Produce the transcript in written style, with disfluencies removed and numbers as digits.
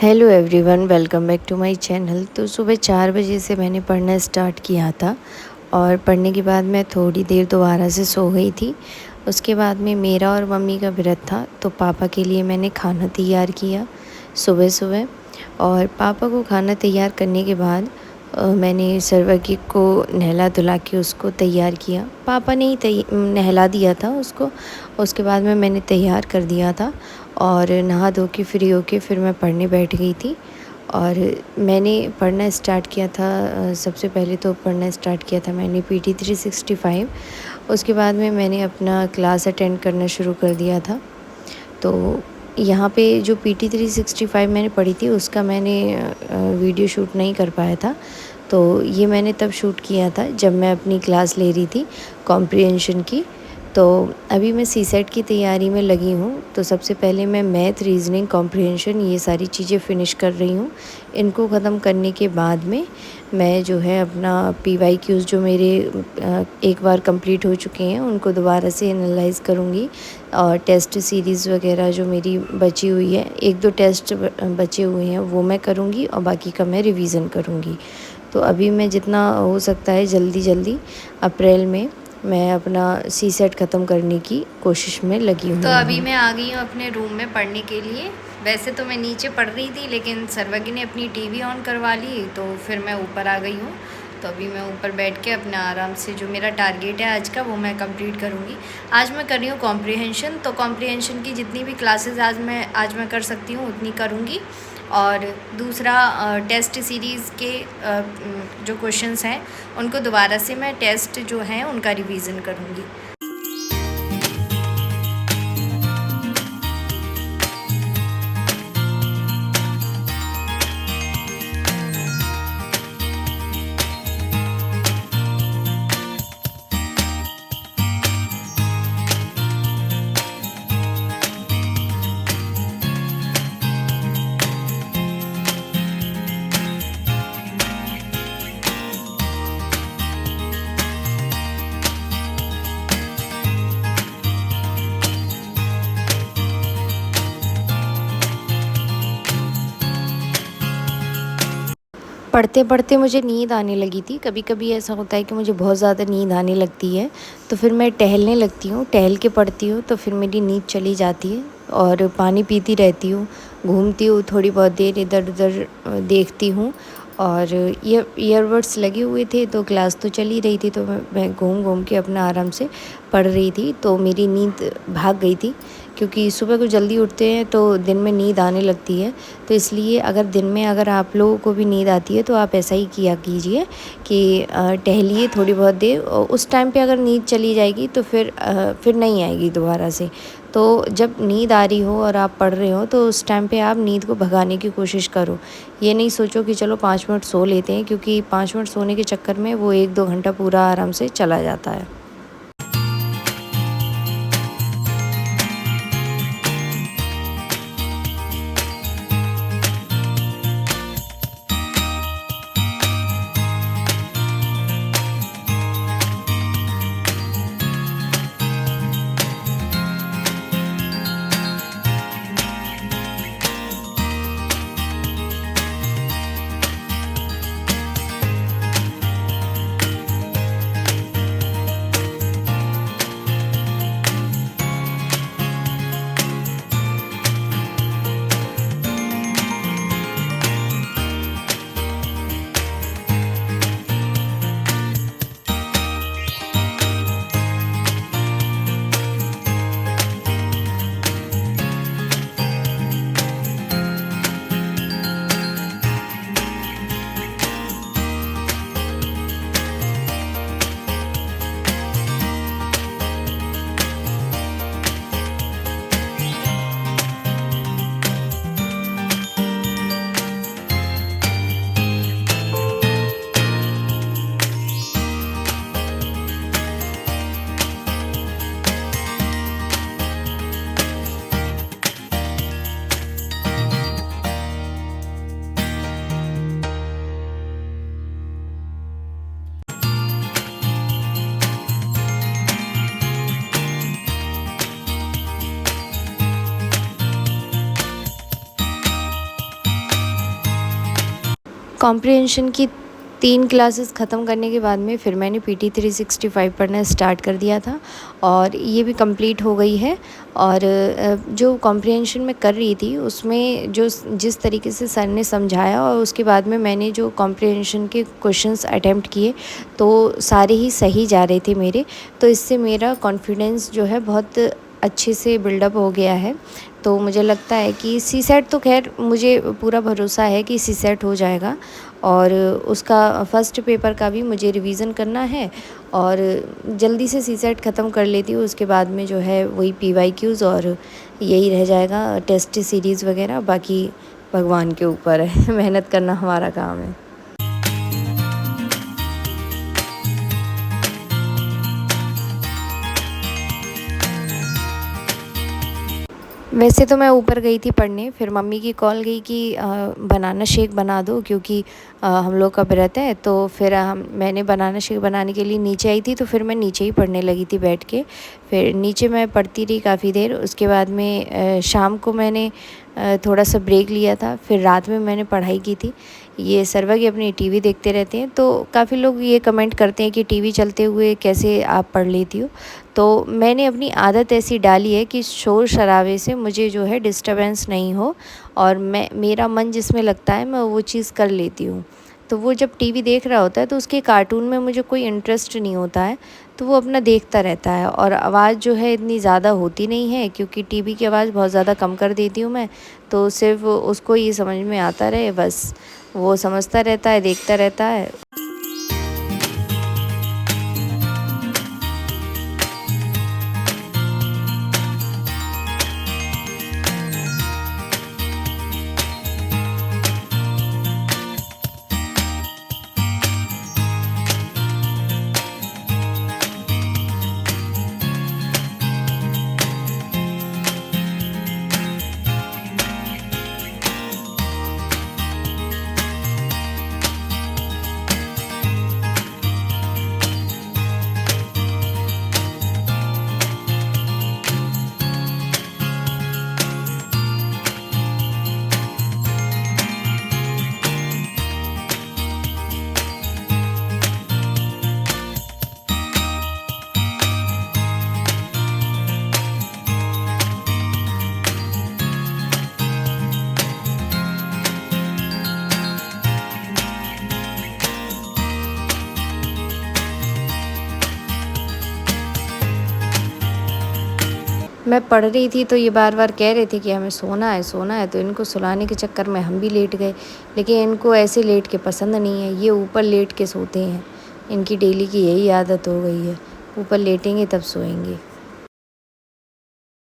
Hello everyone, welcome back to my channel. तो सुबह 4 बजे से मैंने पढ़ना स्टार्ट किया था और पढ़ने के बाद मैं थोड़ी देर दोबारा से सो गई थी। उसके बाद में मेरा और मम्मी का व्रत था, तो पापा के लिए मैंने खाना तैयार किया सुबह सुबह। और पापा को खाना तैयार करने के बाद मैंने सर्वज्ञ को नहला धुला के उसको तैयार किया। पापा ने ही नहला दिया था उसको। उसके बाद में मैंने तैयार कर दिया था और नहा धो के फ्री होके फिर मैं पढ़ने बैठ गई थी। और मैंने पढ़ना स्टार्ट किया था, सबसे पहले तो पढ़ना स्टार्ट किया था मैंने पीटी 365। उसके बाद में मैंने अपना क्लास अटेंड करना शुरू कर दिया था। तो यहाँ पे जो पीटी 365 मैंने पढ़ी थी उसका मैंने वीडियो शूट नहीं कर पाया था। तो ये मैंने तब शूट किया था जब मैं अपनी क्लास ले रही थी कॉम्प्रिहेंशन की। तो अभी मैं सीसेट की तैयारी में लगी हूँ। तो सबसे पहले मैं मैथ, रीजनिंग, कॉम्प्रिहेंशन ये सारी चीज़ें फ़िनिश कर रही हूँ। इनको ख़त्म करने के बाद में मैं जो है अपना पीवाईक्यूज़ जो मेरे एक बार कंप्लीट हो चुके हैं उनको दोबारा से एनालाइज़ करूँगी। और टेस्ट सीरीज़ वगैरह जो मेरी बची हुई है, 1-2 टेस्ट बचे हुए हैं वो मैं करूँगी और बाकी का मैं रिवीज़न करूँगी। तो अभी मैं जितना हो सकता है जल्दी अप्रैल में मैं अपना सीसेट ख़त्म करने की कोशिश में लगी हूँ। तो अभी मैं आ गई हूँ अपने रूम में पढ़ने के लिए। वैसे तो मैं नीचे पढ़ रही थी, लेकिन सर्वज्ञ ने अपनी टीवी ऑन करवा ली तो फिर मैं ऊपर आ गई हूँ। तो अभी मैं ऊपर बैठ के अपना आराम से जो मेरा टारगेट है आज का वो मैं कंप्लीट करूँगी। आज मैं कर रही हूँ कॉम्प्रिहेंशन। तो कॉम्प्रिहेंशन की जितनी भी क्लासेस आज मैं कर सकती हूँ उतनी करूँगी। और दूसरा टेस्ट सीरीज़ के जो क्वेश्चंस हैं उनको दोबारा से मैं टेस्ट जो हैं उनका रिवीज़न करूँगी। पढ़ते पढ़ते मुझे नींद आने लगी थी। कभी कभी ऐसा होता है कि मुझे बहुत ज़्यादा नींद आने लगती है, तो फिर मैं टहलने लगती हूँ। टहल के पढ़ती हूँ तो फिर मेरी नींद चली जाती है। और पानी पीती रहती हूँ, घूमती हूँ, थोड़ी बहुत देर इधर उधर देखती हूँ। और ये ईयरबड्स लगे हुए थे तो क्लास तो चल ही रही थी, तो मैं घूम घूम के अपना आराम से पढ़ रही थी। तो मेरी नींद भाग गई थी, क्योंकि सुबह को जल्दी उठते हैं तो दिन में नींद आने लगती है। तो इसलिए अगर दिन में अगर आप लोगों को भी नींद आती है तो आप ऐसा ही किया कीजिए कि टहलिए थोड़ी बहुत देर। उस टाइम पे अगर नींद चली जाएगी तो फिर नहीं आएगी दोबारा से। तो जब नींद आ रही हो और आप पढ़ रहे हो तो उस टाइम पे आप नींद को भगाने की कोशिश करो। ये नहीं सोचो कि चलो 5 मिनट सो लेते हैं, क्योंकि 5 मिनट सोने के चक्कर में वो 1-2 घंटा पूरा आराम से चला जाता है। कॉम्प्रिहेंशन की 3 क्लासेस ख़त्म करने के बाद में फिर मैंने पीटी 365 पढ़ना स्टार्ट कर दिया था और ये भी कंप्लीट हो गई है। और जो कॉम्प्रिहेंशन मैं कर रही थी उसमें जो जिस तरीके से सर ने समझाया और उसके बाद में मैंने जो कॉम्प्रिहेंशन के क्वेश्चंस अटेम्प्ट किए तो सारे ही सही जा रहे थे मेरे। तो इससे मेरा कॉन्फिडेंस जो है बहुत अच्छे से बिल्डअप हो गया है। तो मुझे लगता है कि सीसेट तो खैर मुझे पूरा भरोसा है कि सीसेट हो जाएगा और उसका फर्स्ट पेपर का भी मुझे रिवीज़न करना है और जल्दी से सीसेट ख़त्म कर लेती हूँ। उसके बाद में जो है वही पीवाईक्यूज़ और यही रह जाएगा टेस्ट सीरीज़ वगैरह। बाकी भगवान के ऊपर है मेहनत करना हमारा काम है। वैसे तो मैं ऊपर गई थी पढ़ने, फिर मम्मी की कॉल गई कि बनाना शेक बना दो क्योंकि हम लोग का व्रत है। तो फिर मैंने बनाना शेक बनाने के लिए नीचे आई थी तो फिर मैं नीचे ही पढ़ने लगी थी बैठ के। फिर नीचे मैं पढ़ती रही काफ़ी देर। उसके बाद में शाम को मैंने थोड़ा सा ब्रेक लिया था। फिर रात में मैंने पढ़ाई की थी। ये सर्वज्ञ अपनी टीवी देखते रहते हैं तो काफ़ी लोग ये कमेंट करते हैं कि टीवी चलते हुए कैसे आप पढ़ लेती हो। तो मैंने अपनी आदत ऐसी डाली है कि शोर शराबे से मुझे जो है डिस्टर्बेंस नहीं हो और मेरा मन जिसमें लगता है मैं वो चीज़ कर लेती हूँ। तो वो जब टीवी देख रहा होता है तो उसके कार्टून में मुझे कोई इंटरेस्ट नहीं होता है, तो वो अपना देखता रहता है और आवाज़ जो है इतनी ज़्यादा होती नहीं है क्योंकि टीवी की आवाज़ बहुत ज़्यादा कम कर देती हूँ मैं। तो सिर्फ उसको ये समझ में आता रहे बस, वो समझता रहता है, देखता रहता है। मैं पढ़ रही थी तो ये बार बार कह रहे थे कि हमें सोना है, तो इनको सुलाने के चक्कर में हम भी लेट गए। लेकिन इनको ऐसे लेट के पसंद नहीं है, ये ऊपर लेट के सोते हैं। इनकी डेली की यही आदत हो गई है, ऊपर लेटेंगे तब सोएंगे।